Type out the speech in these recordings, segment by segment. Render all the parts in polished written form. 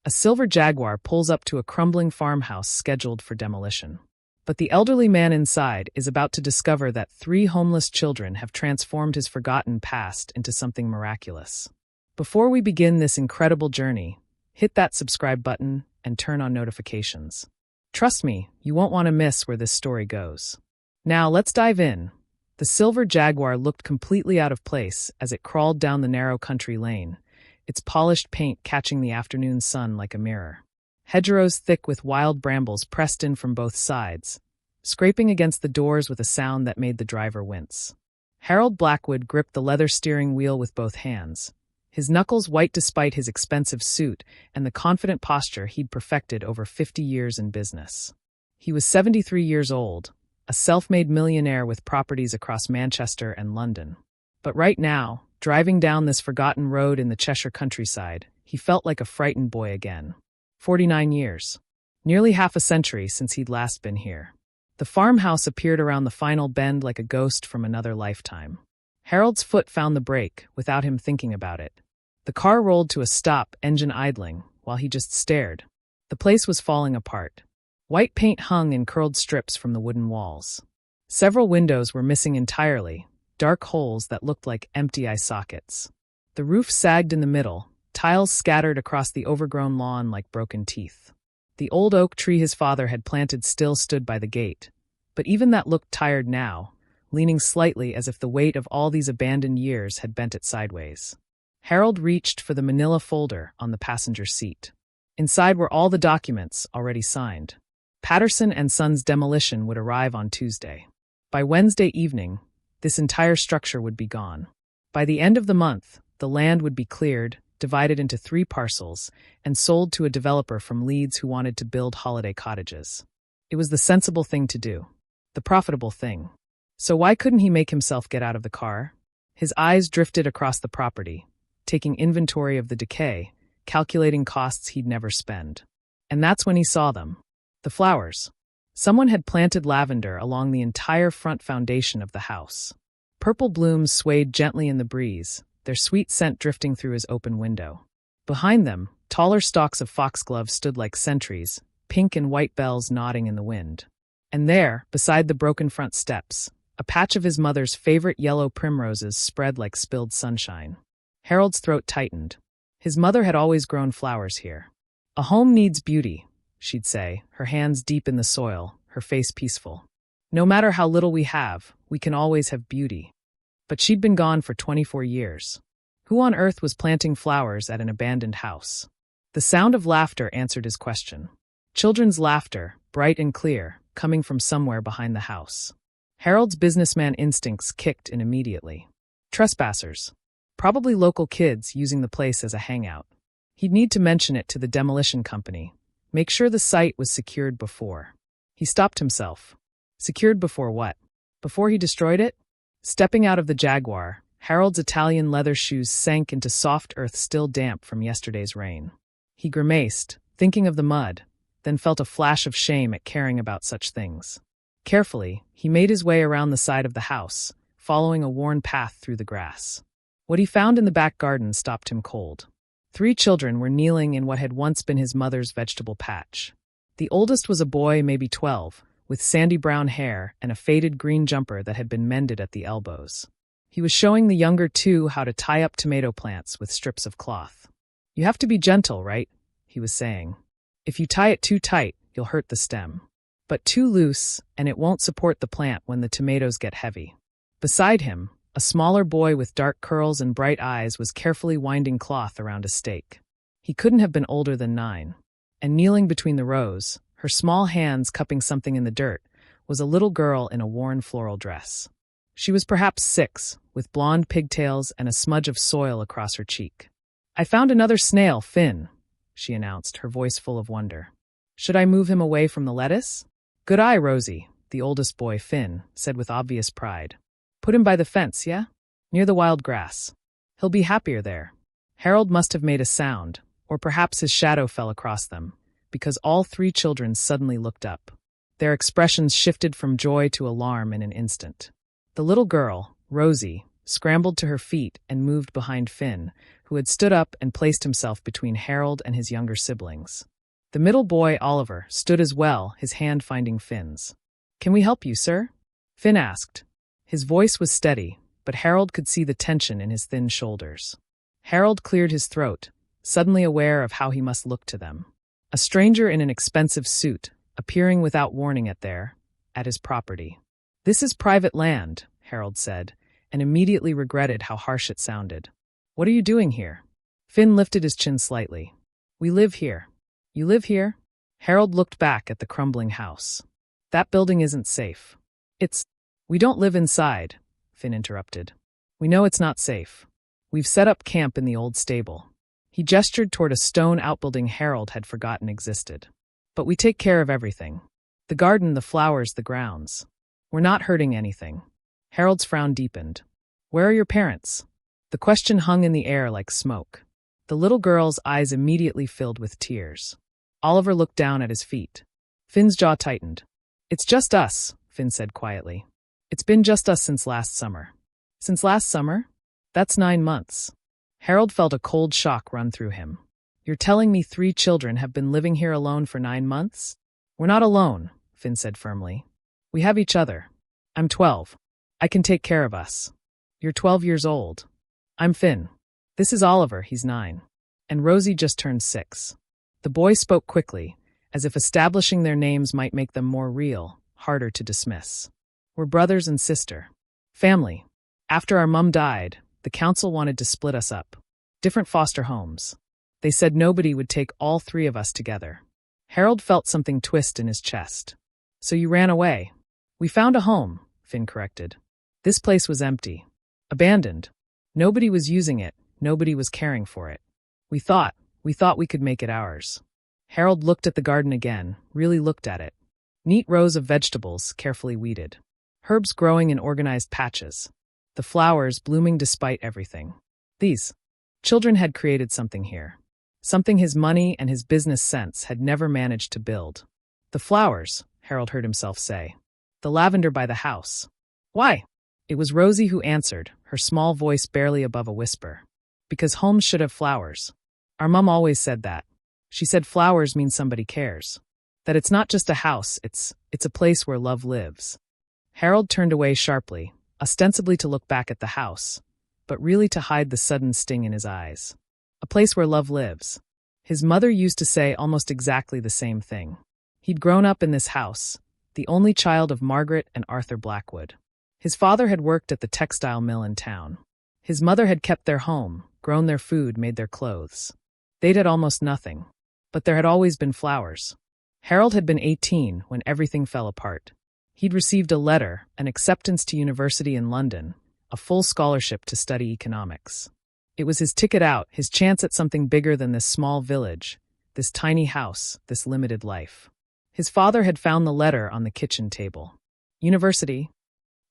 A silver Jaguar pulls up to a crumbling farmhouse scheduled for demolition. But the elderly man inside is about to discover that 3 homeless children have transformed his forgotten past into something miraculous. Before we begin this incredible journey, hit that subscribe button and turn on notifications. Trust me, you won't want to miss where this story goes. Now let's dive in. The silver Jaguar looked completely out of place as it crawled down the narrow country lane, its polished paint catching the afternoon sun like a mirror. Hedgerows thick with wild brambles pressed in from both sides, scraping against the doors with a sound that made the driver wince. Harold Blackwood gripped the leather steering wheel with both hands, his knuckles white despite his expensive suit and the confident posture he'd perfected over 50 years in business. He was 73 years old, a self-made millionaire with properties across Manchester and London. But right now, driving down this forgotten road in the Cheshire countryside, he felt like a frightened boy again. 49 years. Nearly half a century since he'd last been here. The farmhouse appeared around the final bend like a ghost from another lifetime. Harold's foot found the brake, without him thinking about it. The car rolled to a stop, engine idling, while he just stared. The place was falling apart. White paint hung in curled strips from the wooden walls. Several windows were missing entirely, dark holes that looked like empty eye sockets. The roof sagged in the middle, tiles scattered across the overgrown lawn like broken teeth. The old oak tree his father had planted still stood by the gate, but even that looked tired now, leaning slightly as if the weight of all these abandoned years had bent it sideways. Harold reached for the manila folder on the passenger seat. Inside were all the documents already signed. Patterson and Sons demolition would arrive on Tuesday. By Wednesday evening, this entire structure would be gone. By the end of the month, the land would be cleared, divided into 3 parcels, and sold to a developer from Leeds who wanted to build holiday cottages. It was the sensible thing to do, the profitable thing. So why couldn't he make himself get out of the car? His eyes drifted across the property, taking inventory of the decay, calculating costs he'd never spend. And that's when he saw them. The flowers. Someone had planted lavender along the entire front foundation of the house. Purple blooms swayed gently in the breeze, their sweet scent drifting through his open window. Behind them, taller stalks of foxglove stood like sentries, pink and white bells nodding in the wind. And there, beside the broken front steps, a patch of his mother's favorite yellow primroses spread like spilled sunshine. Harold's throat tightened. His mother had always grown flowers here. A home needs beauty, she'd say, her hands deep in the soil, her face peaceful. No matter how little we have, we can always have beauty. But she'd been gone for 24 years. Who on earth was planting flowers at an abandoned house? The sound of laughter answered his question. Children's laughter, bright and clear, coming from somewhere behind the house. Harold's businessman instincts kicked in immediately. Trespassers. Probably local kids using the place as a hangout. He'd need to mention it to the demolition company. Make sure the site was secured before. He stopped himself. Secured before what? Before he destroyed it? Stepping out of the Jaguar, Harold's Italian leather shoes sank into soft earth still damp from yesterday's rain. He grimaced, thinking of the mud, then felt a flash of shame at caring about such things. Carefully, he made his way around the side of the house, following a worn path through the grass. What he found in the back garden stopped him cold. 3 children were kneeling in what had once been his mother's vegetable patch. The oldest was a boy, maybe 12, with sandy brown hair and a faded green jumper that had been mended at the elbows. He was showing the younger 2 how to tie up tomato plants with strips of cloth. You have to be gentle, right? He was saying. If you tie it too tight, you'll hurt the stem. But too loose, and it won't support the plant when the tomatoes get heavy. Beside him, a smaller boy with dark curls and bright eyes was carefully winding cloth around a stake. He couldn't have been older than 9. And kneeling between the rows, her small hands cupping something in the dirt, was a little girl in a worn floral dress. She was perhaps 6, with blonde pigtails and a smudge of soil across her cheek. I found another snail, Finn, she announced, her voice full of wonder. Should I move him away from the lettuce? Good eye, Rosie, the oldest boy, Finn, said with obvious pride. Put him by the fence, yeah? Near the wild grass. He'll be happier there. Harold must have made a sound, or perhaps his shadow fell across them, because all 3 children suddenly looked up. Their expressions shifted from joy to alarm in an instant. The little girl, Rosie, scrambled to her feet and moved behind Finn, who had stood up and placed himself between Harold and his younger siblings. The middle boy, Oliver, stood as well, his hand finding Finn's. "Can we help you, sir?" Finn asked. His voice was steady, but Harold could see the tension in his thin shoulders. Harold cleared his throat, suddenly aware of how he must look to them. A stranger in an expensive suit, appearing without warning at his property. "This is private land," Harold said, and immediately regretted how harsh it sounded. "What are you doing here?" Finn lifted his chin slightly. "We live here." "You live here?" Harold looked back at the crumbling house. "That building isn't safe." We don't live inside," Finn interrupted. "We know it's not safe. We've set up camp in the old stable." He gestured toward a stone outbuilding Harold had forgotten existed. "But we take care of everything. The garden, the flowers, the grounds. We're not hurting anything." Harold's frown deepened. "Where are your parents?" The question hung in the air like smoke. The little girl's eyes immediately filled with tears. Oliver looked down at his feet. Finn's jaw tightened. "It's just us," Finn said quietly. "It's been just us since last summer." "Since last summer? That's 9 months." Harold felt a cold shock run through him. "You're telling me 3 children have been living here alone for 9 months?" "We're not alone," Finn said firmly. "We have each other. I'm 12. I can take care of us." "You're 12 years old." "I'm Finn. This is Oliver, he's 9. And Rosie just turned 6. The boy spoke quickly, as if establishing their names might make them more real, harder to dismiss. "We're brothers and sister. Family. After our mum died, the council wanted to split us up. Different foster homes. They said nobody would take all 3 of us together." Harold felt something twist in his chest. "So you ran away?" "We found a home," Finn corrected. "This place was empty. Abandoned. Nobody was using it, nobody was caring for it. We thought we could make it ours." Harold looked at the garden again, really looked at it. Neat rows of vegetables, carefully weeded. Herbs growing in organized patches. The flowers blooming despite everything. These children had created something here. Something his money and his business sense had never managed to build. "The flowers," Harold heard himself say. "The lavender by the house." "Why?" It was Rosie who answered, her small voice barely above a whisper. "Because homes should have flowers. Our mum always said that. She said flowers mean somebody cares. That it's not just a house, it's a place where love lives." Harold turned away sharply, ostensibly to look back at the house, but really to hide the sudden sting in his eyes. A place where love lives. His mother used to say almost exactly the same thing. He'd grown up in this house, the only child of Margaret and Arthur Blackwood. His father had worked at the textile mill in town. His mother had kept their home, grown their food, made their clothes. They'd had almost nothing, but there had always been flowers. Harold had been 18 when everything fell apart. He'd received a letter, an acceptance to university in London, a full scholarship to study economics. It was his ticket out, his chance at something bigger than this small village, this tiny house, this limited life. His father had found the letter on the kitchen table. "University?"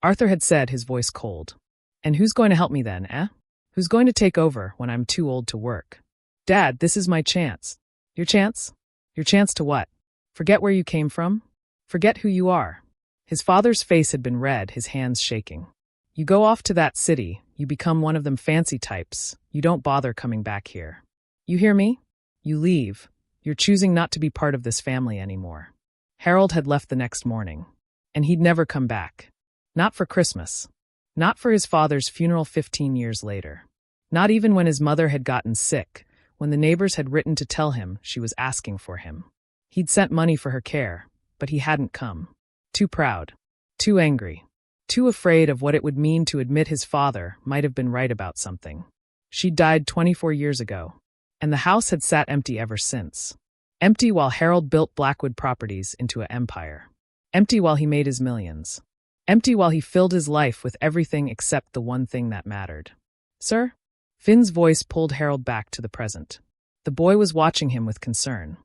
Arthur had said, his voice cold. "And who's going to help me then, eh? Who's going to take over when I'm too old to work?" "Dad, this is my chance." "Your chance? Your chance to what? Forget where you came from? Forget who you are." His father's face had been red, his hands shaking. "You go off to that city, you become one of them fancy types, you don't bother coming back here. You hear me? You leave. You're choosing not to be part of this family anymore." Harold had left the next morning. And he'd never come back. Not for Christmas. Not for his father's funeral 15 years later. Not even when his mother had gotten sick, when the neighbors had written to tell him she was asking for him. He'd sent money for her care, but he hadn't come. Too proud. Too angry. Too afraid of what it would mean to admit his father might have been right about something. She'd died 24 years ago, and the house had sat empty ever since. Empty while Harold built Blackwood Properties into an empire. Empty while he made his millions. Empty while he filled his life with everything except the one thing that mattered. "Sir?" Finn's voice pulled Harold back to the present. The boy was watching him with concern.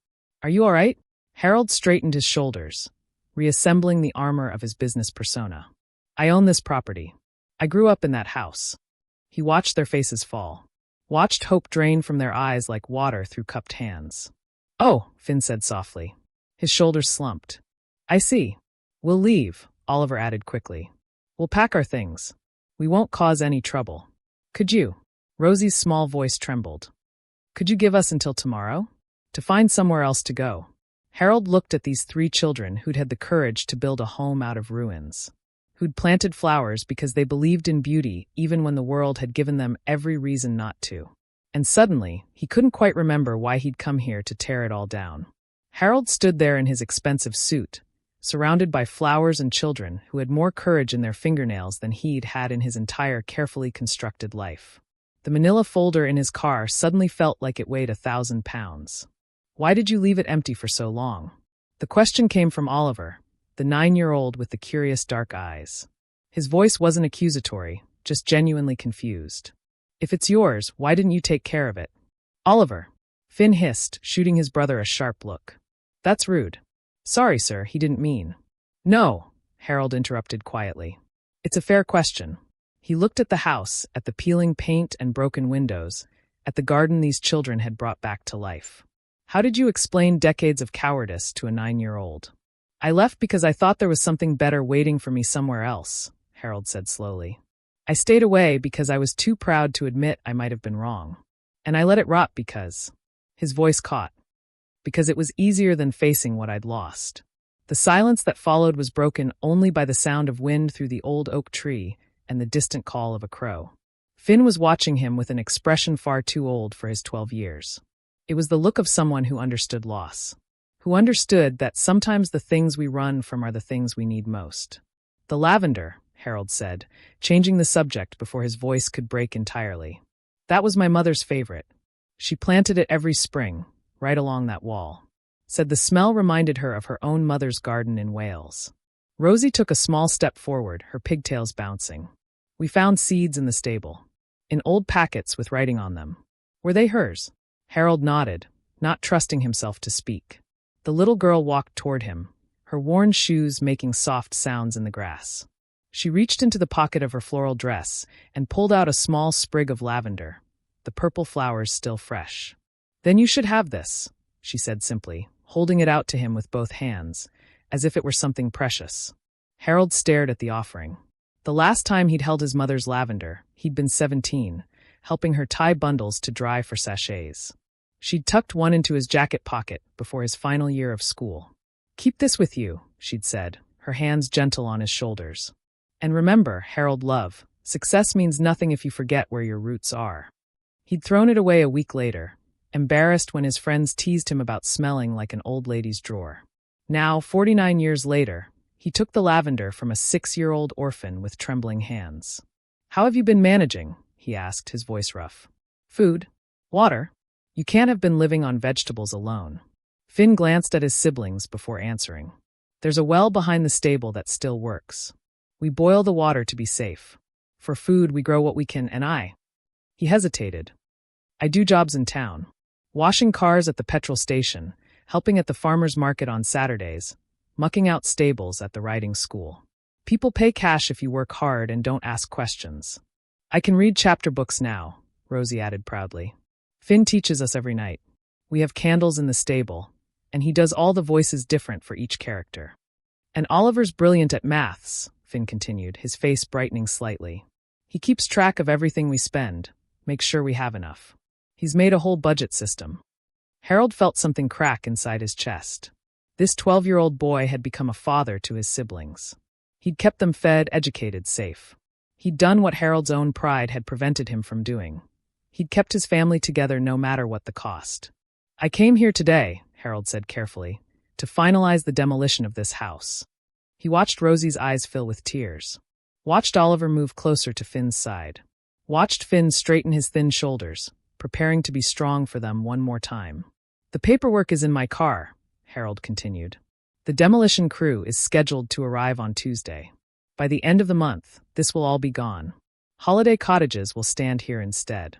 "Are you all right?" Harold straightened his shoulders, reassembling the armor of his business persona. "I own this property. I grew up in that house." He watched their faces fall. Watched hope drain from their eyes like water through cupped hands. "Oh," Finn said softly. His shoulders slumped. "I see. We'll leave," Oliver added quickly. "We'll pack our things. We won't cause any trouble. Could you? Rosie's small voice trembled. Could you give us until tomorrow? To find somewhere else to go. Harold looked at these 3 children who'd had the courage to build a home out of ruins, who'd planted flowers because they believed in beauty even when the world had given them every reason not to. And suddenly, he couldn't quite remember why he'd come here to tear it all down. Harold stood there in his expensive suit, surrounded by flowers and children who had more courage in their fingernails than he'd had in his entire carefully constructed life. The manila folder in his car suddenly felt like it weighed 1,000 pounds. Why did you leave it empty for so long? The question came from Oliver, the 9-year-old with the curious dark eyes. His voice wasn't accusatory, just genuinely confused. If it's yours, why didn't you take care of it? Oliver, Finn hissed, shooting his brother a sharp look. That's rude. Sorry, sir, he didn't mean. No, Harold interrupted quietly. It's a fair question. He looked at the house, at the peeling paint and broken windows, at the garden these children had brought back to life. How did you explain decades of cowardice to a 9-year-old? I left because I thought there was something better waiting for me somewhere else, Harold said slowly. I stayed away because I was too proud to admit I might have been wrong. And I let it rot because... His voice caught. Because it was easier than facing what I'd lost. The silence that followed was broken only by the sound of wind through the old oak tree and the distant call of a crow. Finn was watching him with an expression far too old for his 12 years. It was the look of someone who understood loss. Who understood that sometimes the things we run from are the things we need most. The lavender, Harold said, changing the subject before his voice could break entirely. That was my mother's favorite. She planted it every spring, right along that wall. Said the smell reminded her of her own mother's garden in Wales. Rosie took a small step forward, her pigtails bouncing. We found seeds in the stable. In old packets with writing on them. Were they hers? Harold nodded, not trusting himself to speak. The little girl walked toward him, her worn shoes making soft sounds in the grass. She reached into the pocket of her floral dress and pulled out a small sprig of lavender, the purple flowers still fresh. Then you should have this, she said simply, holding it out to him with both hands, as if it were something precious. Harold stared at the offering. The last time he'd held his mother's lavender, he'd been 17, helping her tie bundles to dry for sachets. She'd tucked one into his jacket pocket before his final year of school. Keep this with you, she'd said, her hands gentle on his shoulders. And remember, Harold love, success means nothing if you forget where your roots are. He'd thrown it away a week later, embarrassed when his friends teased him about smelling like an old lady's drawer. Now, 49 years later, he took the lavender from a 6-year-old orphan with trembling hands. How have you been managing? He asked, his voice rough. Food? Water? You can't have been living on vegetables alone. Finn glanced at his siblings before answering. There's a well behind the stable that still works. We boil the water to be safe. For food, we grow what we can, and He hesitated. I do jobs in town. Washing cars at the petrol station, helping at the farmer's market on Saturdays, mucking out stables at the riding school. People pay cash if you work hard and don't ask questions. I can read chapter books now, Rosie added proudly. Finn teaches us every night. We have candles in the stable, and he does all the voices different for each character. And Oliver's brilliant at maths, Finn continued, his face brightening slightly. He keeps track of everything we spend, makes sure we have enough. He's made a whole budget system. Harold felt something crack inside his chest. This 12-year-old boy had become a father to his siblings. He'd kept them fed, educated, safe. He'd done what Harold's own pride had prevented him from doing. He'd kept his family together no matter what the cost. I came here today, Harold said carefully, to finalize the demolition of this house. He watched Rosie's eyes fill with tears. Watched Oliver move closer to Finn's side. Watched Finn straighten his thin shoulders, preparing to be strong for them one more time. The paperwork is in my car, Harold continued. The demolition crew is scheduled to arrive on Tuesday. By the end of the month, this will all be gone. Holiday cottages will stand here instead.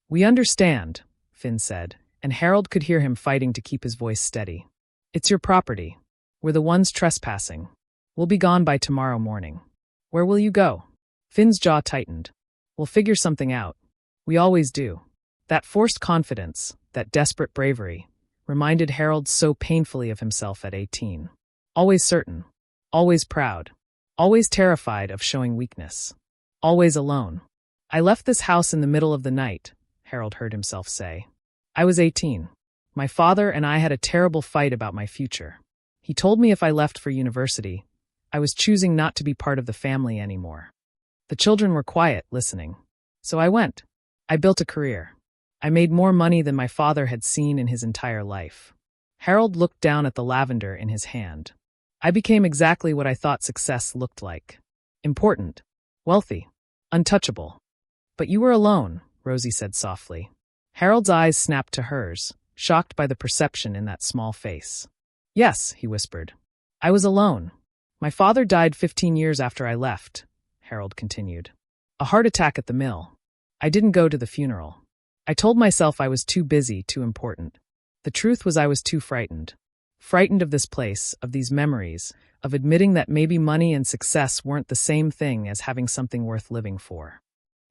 We understand, Finn said, and Harold could hear him fighting to keep his voice steady. It's your property. We're the ones trespassing. We'll be gone by tomorrow morning. Where will you go? Finn's jaw tightened. We'll figure something out. We always do. That forced confidence, that desperate bravery, reminded Harold so painfully of himself at 18. Always certain. Always proud. Always terrified of showing weakness. Always alone. I left this house in the middle of the night, Harold heard himself say. I was 18. My father and I had a terrible fight about my future. He told me if I left for university, I was choosing not to be part of the family anymore. The children were quiet, listening. So I went. I built a career. I made more money than my father had seen in his entire life. Harold looked down at the lavender in his hand. I became exactly what I thought success looked like. Important. Wealthy. Untouchable. But you were alone, Rosie said softly. Harold's eyes snapped to hers, shocked by the perception in that small face. Yes, he whispered. I was alone. My father died 15 years after I left, Harold continued. A heart attack at the mill. I didn't go to the funeral. I told myself I was too busy, too important. The truth was I was too frightened. Frightened of this place, of these memories, of admitting that maybe money and success weren't the same thing as having something worth living for.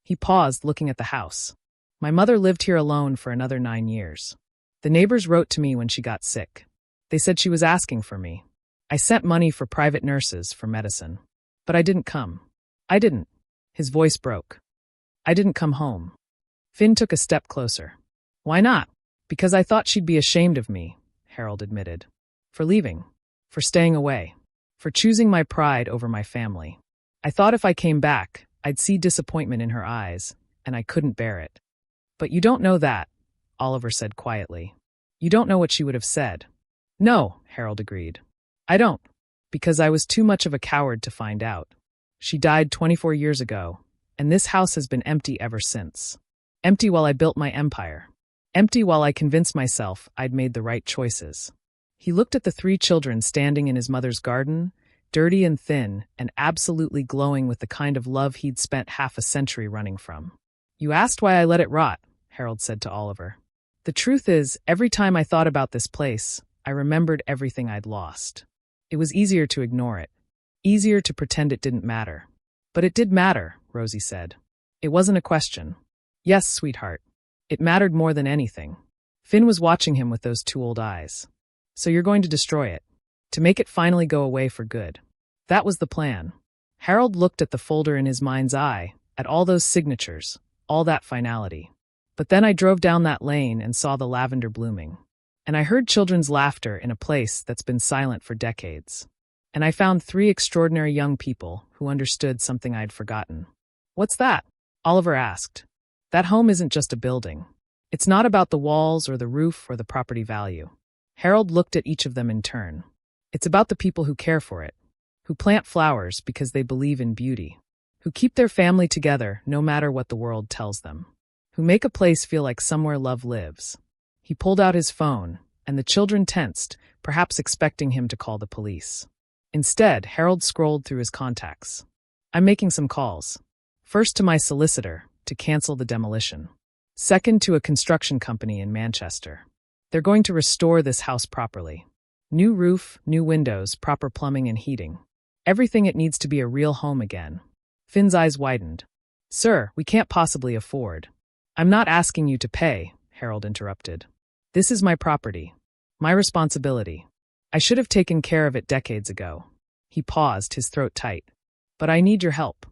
He paused, looking at the house. My mother lived here alone for another 9 years. The neighbors wrote to me when she got sick. They said she was asking for me. I sent money for private nurses, for medicine. But I didn't come. I didn't. His voice broke. I didn't come home. Finn took a step closer. Why not? Because I thought she'd be ashamed of me, Harold admitted. For leaving. For staying away. For choosing my pride over my family. I thought if I came back, I'd see disappointment in her eyes, and I couldn't bear it. But you don't know that, Oliver said quietly. You don't know what she would have said. No, Harold agreed. I don't. Because I was too much of a coward to find out. She died 24 years ago, and this house has been empty ever since. Empty while I built my empire. Empty while I convinced myself I'd made the right choices. He looked at the 3 children standing in his mother's garden, dirty and thin, and absolutely glowing with the kind of love he'd spent half a century running from. You asked why I let it rot, Harold said to Oliver. The truth is, every time I thought about this place, I remembered everything I'd lost. It was easier to ignore it. Easier to pretend it didn't matter. But it did matter, Rosie said. It wasn't a question. Yes, sweetheart. It mattered more than anything. Finn was watching him with those 2 old eyes. So you're going to destroy it. To make it finally go away for good. That was the plan. Harold looked at the folder in his mind's eye, at all those signatures, all that finality. But then I drove down that lane and saw the lavender blooming. And I heard children's laughter in a place that's been silent for decades. And I found 3 extraordinary young people who understood something I'd forgotten. What's that? Oliver asked. That home isn't just a building. It's not about the walls or the roof or the property value. Harold looked at each of them in turn. It's about the people who care for it, who plant flowers because they believe in beauty, who keep their family together no matter what the world tells them, who make a place feel like somewhere love lives. He pulled out his phone, and the children tensed, perhaps expecting him to call the police. Instead, Harold scrolled through his contacts. I'm making some calls. First to my solicitor, to cancel the demolition. Second to a construction company in Manchester. They're going to restore this house properly. New roof, new windows, proper plumbing and heating. Everything it needs to be a real home again. Finn's eyes widened. Sir, we can't possibly afford. I'm not asking you to pay, Harold interrupted. This is my property. My responsibility. I should have taken care of it decades ago. He paused, his throat tight. But I need your help.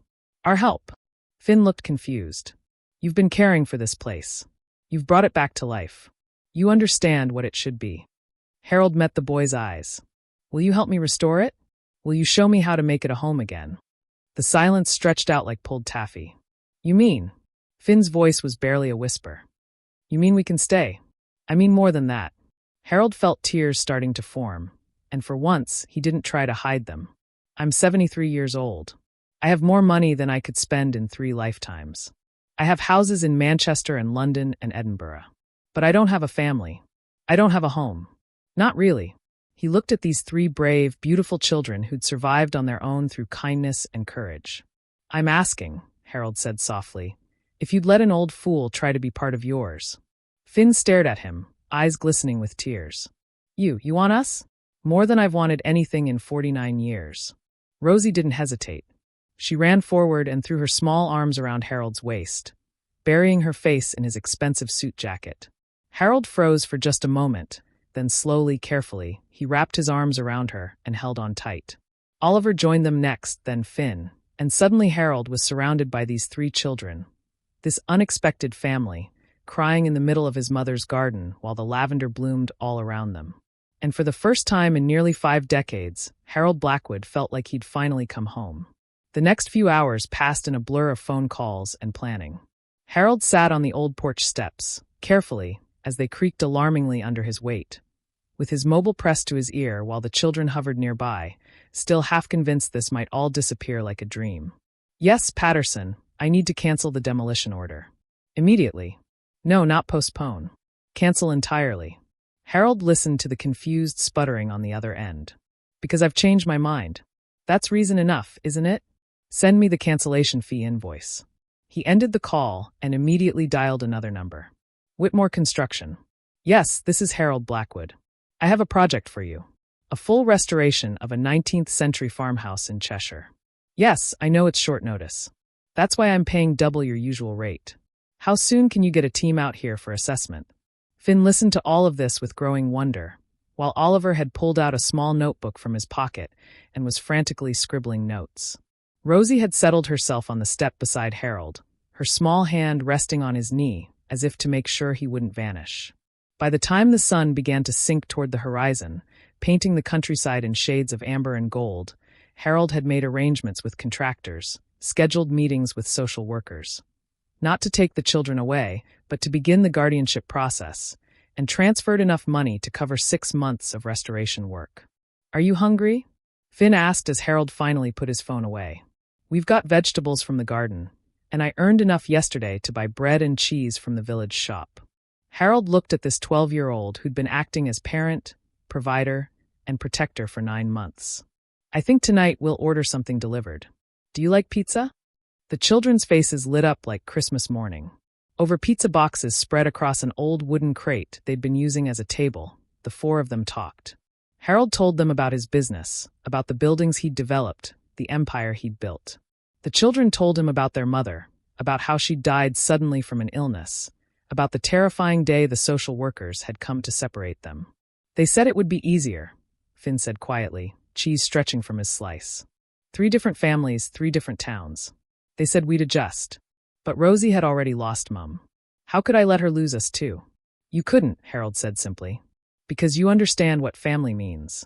Our help. Finn looked confused. You've been caring for this place. You've brought it back to life. You understand what it should be. Harold met the boy's eyes. Will you help me restore it? Will you show me how to make it a home again? The silence stretched out like pulled taffy. You mean? Finn's voice was barely a whisper. You mean we can stay? I mean more than that. Harold felt tears starting to form, and for once, he didn't try to hide them. I'm 73 years old. I have more money than I could spend in 3 lifetimes. I have houses in Manchester and London and Edinburgh. But I don't have a family. I don't have a home. Not really. He looked at these 3 brave, beautiful children who'd survived on their own through kindness and courage. I'm asking, Harold said softly, if you'd let an old fool try to be part of yours. Finn stared at him, eyes glistening with tears. You want us? More than I've wanted anything in 49 years. Rosie didn't hesitate. She ran forward and threw her small arms around Harold's waist, burying her face in his expensive suit jacket. Harold froze for just a moment, then slowly, carefully, he wrapped his arms around her and held on tight. Oliver joined them next, then Finn, And suddenly Harold was surrounded by these three children, this unexpected family, crying in the middle of his mother's garden while the lavender bloomed all around them. And for the first time in nearly 5 decades, Harold Blackwood felt like he'd finally come home. The next few hours passed in a blur of phone calls and planning. Harold sat on the old porch steps, carefully, as they creaked alarmingly under his weight, with his mobile pressed to his ear while the children hovered nearby, still half convinced this might all disappear like a dream. "Yes, Patterson, I need to cancel the demolition order. Immediately. No, not postpone. Cancel entirely." Harold listened to the confused sputtering on the other end. "Because I've changed my mind. That's reason enough, isn't it? Send me the cancellation fee invoice." He ended the call and immediately dialed another number. "Whitmore Construction. Yes, this is Harold Blackwood. I have a project for you. A full restoration of a 19th century farmhouse in Cheshire. Yes, I know it's short notice. That's why I'm paying double your usual rate. How soon can you get a team out here for assessment?" Finn listened to all of this with growing wonder, while Oliver had pulled out a small notebook from his pocket and was frantically scribbling notes. Rosie had settled herself on the step beside Harold, her small hand resting on his knee, as if to make sure he wouldn't vanish. By the time the sun began to sink toward the horizon, painting the countryside in shades of amber and gold, Harold had made arrangements with contractors, scheduled meetings with social workers. Not to take the children away, but to begin the guardianship process, and transferred enough money to cover 6 months of restoration work. "Are you hungry?" Finn asked as Harold finally put his phone away. "We've got vegetables from the garden, and I earned enough yesterday to buy bread and cheese from the village shop." Harold looked at this 12-year-old who'd been acting as parent, provider, and protector for 9 months. "I think tonight we'll order something delivered. Do you like pizza?" The children's faces lit up like Christmas morning. Over pizza boxes spread across an old wooden crate they'd been using as a table, the 4 of them talked. Harold told them about his business, about the buildings he'd developed, the empire he'd built. The children told him about their mother, about how she'd died suddenly from an illness, about the terrifying day the social workers had come to separate them. "They said it would be easier," Finn said quietly, cheese stretching from his slice. 3 different families, 3 different towns. They said we'd adjust. But Rosie had already lost Mum. How could I let her lose us too? "You couldn't," Harold said simply. "Because you understand what family means."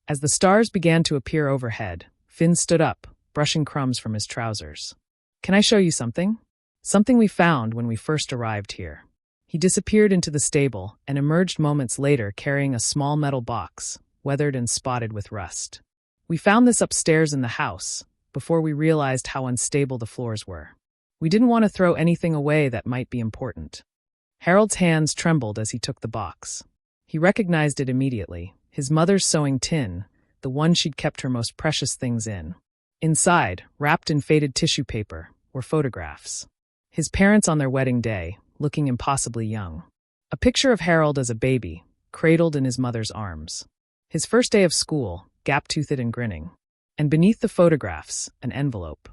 As the stars began to appear overhead, Finn stood up, brushing crumbs from his trousers. "Can I show you something? Something we found when we first arrived here." He disappeared into the stable and emerged moments later carrying a small metal box, weathered and spotted with rust. "We found this upstairs in the house, before we realized how unstable the floors were. We didn't want to throw anything away that might be important." Harold's hands trembled as he took the box. He recognized it immediately, his mother's sewing tin, the one she'd kept her most precious things in. Inside, wrapped in faded tissue paper, were photographs. His parents on their wedding day, looking impossibly young. A picture of Harold as a baby, cradled in his mother's arms. His first day of school, gap-toothed and grinning. And beneath the photographs, an envelope.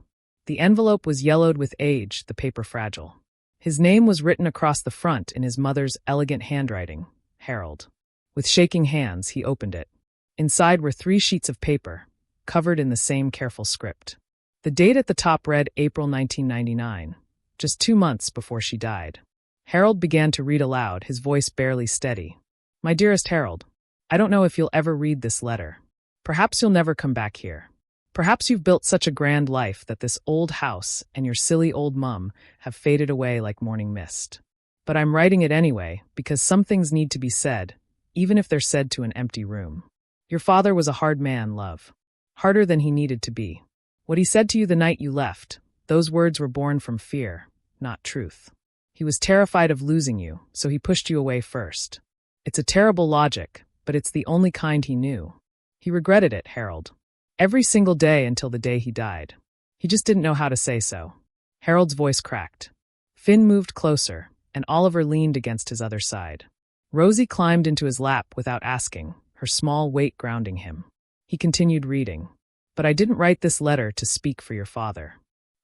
The envelope was yellowed with age, the paper fragile. His name was written across the front in his mother's elegant handwriting, Harold. With shaking hands, he opened it. Inside were 3 sheets of paper, covered in the same careful script. The date at the top read April 1999, just 2 months before she died. Harold began to read aloud, his voice barely steady. "My dearest Harold, I don't know if you'll ever read this letter. Perhaps you'll never come back here. Perhaps you've built such a grand life that this old house and your silly old mum have faded away like morning mist. But I'm writing it anyway, because some things need to be said, even if they're said to an empty room. Your father was a hard man, love. Harder than he needed to be. What he said to you the night you left, those words were born from fear, not truth. He was terrified of losing you, so he pushed you away first. It's a terrible logic, but it's the only kind he knew. He regretted it, Harold. Every single day until the day he died. He just didn't know how to say so." Harold's voice cracked. Finn moved closer, and Oliver leaned against his other side. Rosie climbed into his lap without asking, her small weight grounding him. He continued reading. "But I didn't write this letter to speak for your father.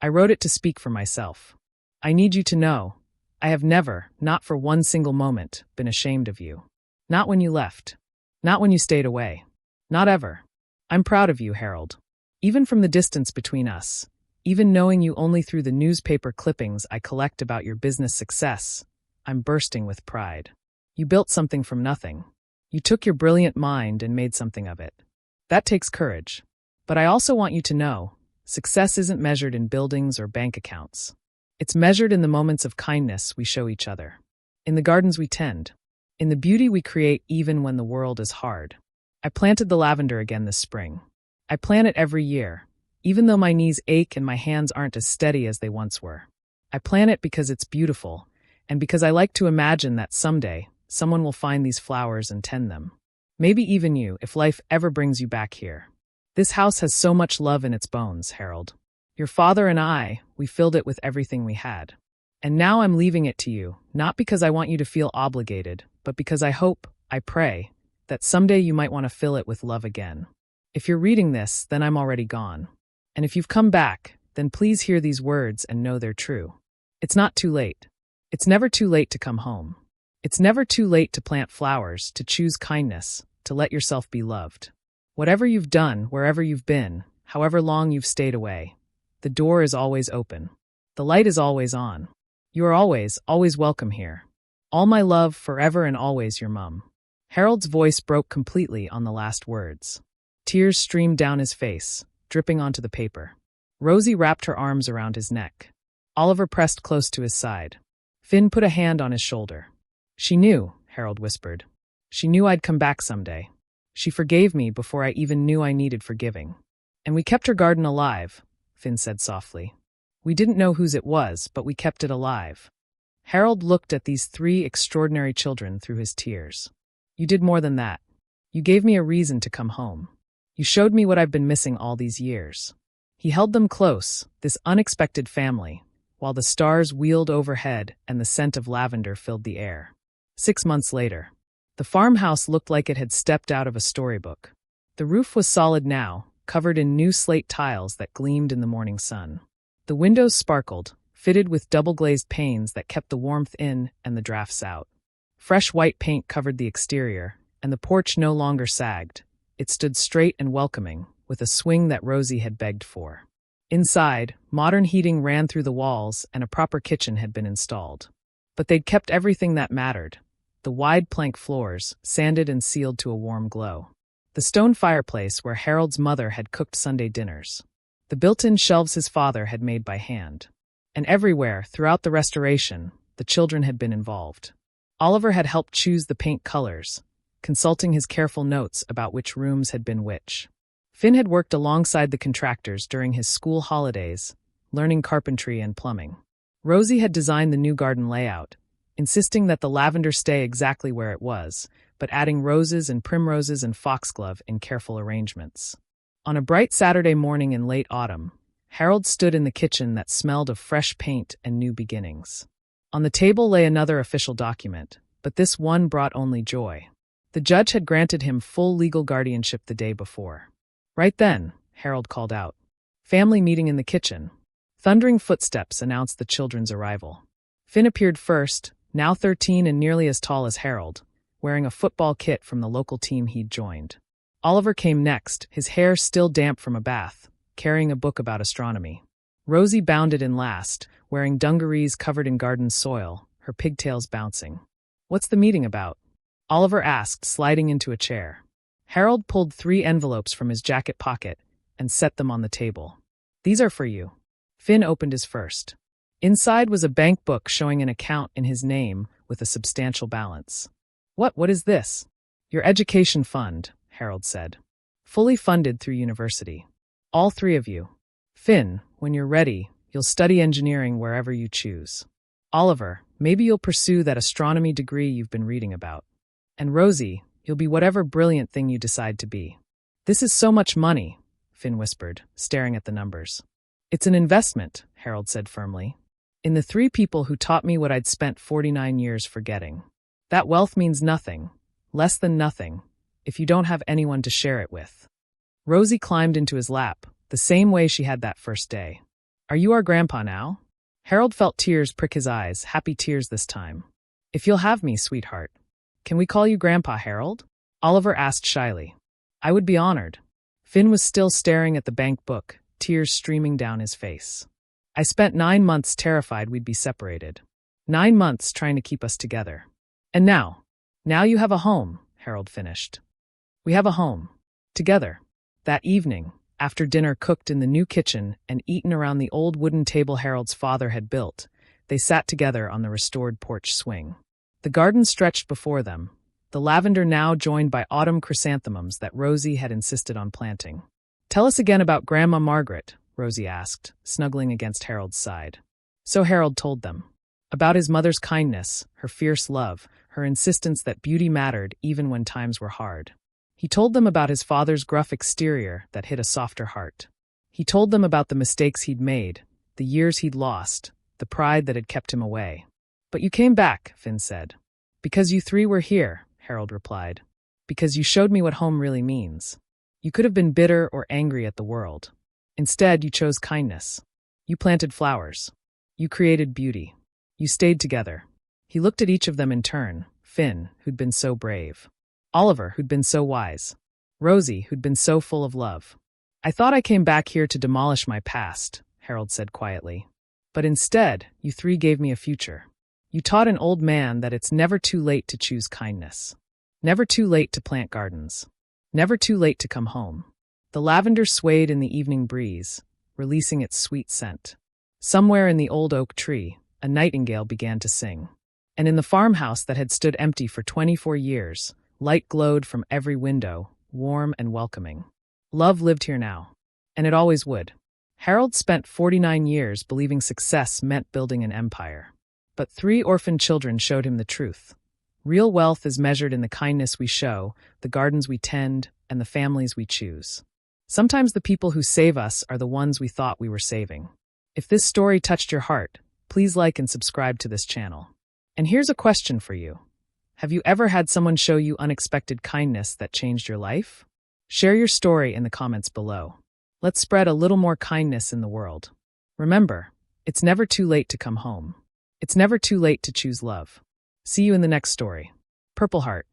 I wrote it to speak for myself. I need you to know, I have never, not for one single moment, been ashamed of you. Not when you left. Not when you stayed away. Not ever. I'm proud of you, Harold. Even from the distance between us, Even knowing you only through the newspaper clippings I collect about your business success, I'm bursting with pride. You built something from nothing. You took your brilliant mind and made something of it. That takes courage. But I also want you to know, success isn't measured in buildings or bank accounts. It's measured in the moments of kindness we show each other, in the gardens we tend, in the beauty we create even when the world is hard. I planted the lavender again this spring. I plant it every year, even though my knees ache and my hands aren't as steady as they once were. I plant it because it's beautiful, and because I like to imagine that someday, someone will find these flowers and tend them. Maybe even you, if life ever brings you back here. This house has so much love in its bones, Harold. Your father and I, we filled it with everything we had. And now I'm leaving it to you, not because I want you to feel obligated, but because I hope, I pray, that someday you might want to fill it with love again. If you're reading this, then I'm already gone. And if you've come back, then please hear these words and know they're true. It's not too late. It's never too late to come home. It's never too late to plant flowers, to choose kindness, to let yourself be loved. Whatever you've done, wherever you've been, however long you've stayed away, the door is always open. The light is always on. You are always, always welcome here. All my love, forever and always, your mum. Harold's voice broke completely on the last words. Tears streamed down his face, dripping onto the paper. Rosie wrapped her arms around his neck. Oliver pressed close to his side. Finn put a hand on his shoulder. She knew, Harold whispered. She knew I'd come back someday. She forgave me before I even knew I needed forgiving. And we kept her garden alive, Finn said softly. We didn't know whose it was, but we kept it alive. Harold looked at these three extraordinary children through his tears. You did more than that. You gave me a reason to come home. You showed me what I've been missing all these years. He held them close, this unexpected family, while the stars wheeled overhead and the scent of lavender filled the air. 6 months later, the farmhouse looked like it had stepped out of a storybook. The roof was solid now, covered in new slate tiles that gleamed in the morning sun. The windows sparkled, fitted with double-glazed panes that kept the warmth in and the drafts out. Fresh white paint covered the exterior, and the porch no longer sagged. It stood straight and welcoming, with a swing that Rosie had begged for. Inside, modern heating ran through the walls and a proper kitchen had been installed. But they'd kept everything that mattered. The wide plank floors, sanded and sealed to a warm glow. The stone fireplace where Harold's mother had cooked Sunday dinners. The built-in shelves his father had made by hand. And everywhere, throughout the restoration, the children had been involved. Oliver had helped choose the paint colors, consulting his careful notes about which rooms had been which. Finn had worked alongside the contractors during his school holidays, learning carpentry and plumbing. Rosie had designed the new garden layout, insisting that the lavender stay exactly where it was, but adding roses and primroses and foxglove in careful arrangements. On a bright Saturday morning in late autumn, Harold stood in the kitchen that smelled of fresh paint and new beginnings. On the table lay another official document, but this one brought only joy. The judge had granted him full legal guardianship the day before. Right then, Harold called out. Family meeting in the kitchen. Thundering footsteps announced the children's arrival. Finn appeared first, now 13 and nearly as tall as Harold, wearing a football kit from the local team he'd joined. Oliver came next, his hair still damp from a bath, carrying a book about astronomy. Rosie bounded in last, wearing dungarees covered in garden soil, her pigtails bouncing. What's the meeting about? Oliver asked, sliding into a chair. Harold pulled 3 envelopes from his jacket pocket and set them on the table. These are for you. Finn opened his first. Inside was a bank book showing an account in his name with a substantial balance. What is this? Your education fund, Harold said. Fully funded through university. All 3 of you. Finn, when you're ready, you'll study engineering wherever you choose. Oliver, maybe you'll pursue that astronomy degree you've been reading about. And Rosie, you'll be whatever brilliant thing you decide to be. This is so much money, Finn whispered, staring at the numbers. It's an investment, Harold said firmly. In the 3 people who taught me what I'd spent 49 years forgetting. That wealth means nothing, less than nothing, if you don't have anyone to share it with. Rosie climbed into his lap, the same way she had that first day. Are you our grandpa now? Harold felt tears prick his eyes, happy tears this time. If you'll have me, sweetheart. Can we call you Grandpa Harold? Oliver asked shyly. I would be honored. Finn was still staring at the bank book, tears streaming down his face. I spent 9 months terrified we'd be separated. 9 months trying to keep us together. And now you have a home, Harold finished. We have a home. Together. That evening, after dinner cooked in the new kitchen and eaten around the old wooden table Harold's father had built, they sat together on the restored porch swing. The garden stretched before them, the lavender now joined by autumn chrysanthemums that Rosie had insisted on planting. "Tell us again about Grandma Margaret," Rosie asked, snuggling against Harold's side. So Harold told them. About his mother's kindness, her fierce love, her insistence that beauty mattered even when times were hard. He told them about his father's gruff exterior that hid a softer heart. He told them about the mistakes he'd made, the years he'd lost, the pride that had kept him away. "But you came back," Finn said. "Because you three were here," Harold replied. "Because you showed me what home really means. You could have been bitter or angry at the world. Instead, you chose kindness. You planted flowers. You created beauty. You stayed together." He looked at each of them in turn, Finn, who'd been so brave. Oliver, who'd been so wise. Rosie, who'd been so full of love. "I thought I came back here to demolish my past," Harold said quietly. "But instead, you three gave me a future. You taught an old man that it's never too late to choose kindness. Never too late to plant gardens. Never too late to come home." The lavender swayed in the evening breeze, releasing its sweet scent. Somewhere in the old oak tree, a nightingale began to sing. And in the farmhouse that had stood empty for 24 years, light glowed from every window, warm and welcoming. Love lived here now. And it always would. Harold spent 49 years believing success meant building an empire. But 3 orphaned children showed him the truth. Real wealth is measured in the kindness we show, the gardens we tend, and the families we choose. Sometimes the people who save us are the ones we thought we were saving. If this story touched your heart, please like and subscribe to this channel. And here's a question for you. Have you ever had someone show you unexpected kindness that changed your life? Share your story in the comments below. Let's spread a little more kindness in the world. Remember, it's never too late to come home. It's never too late to choose love. See you in the next story. Purple Heart.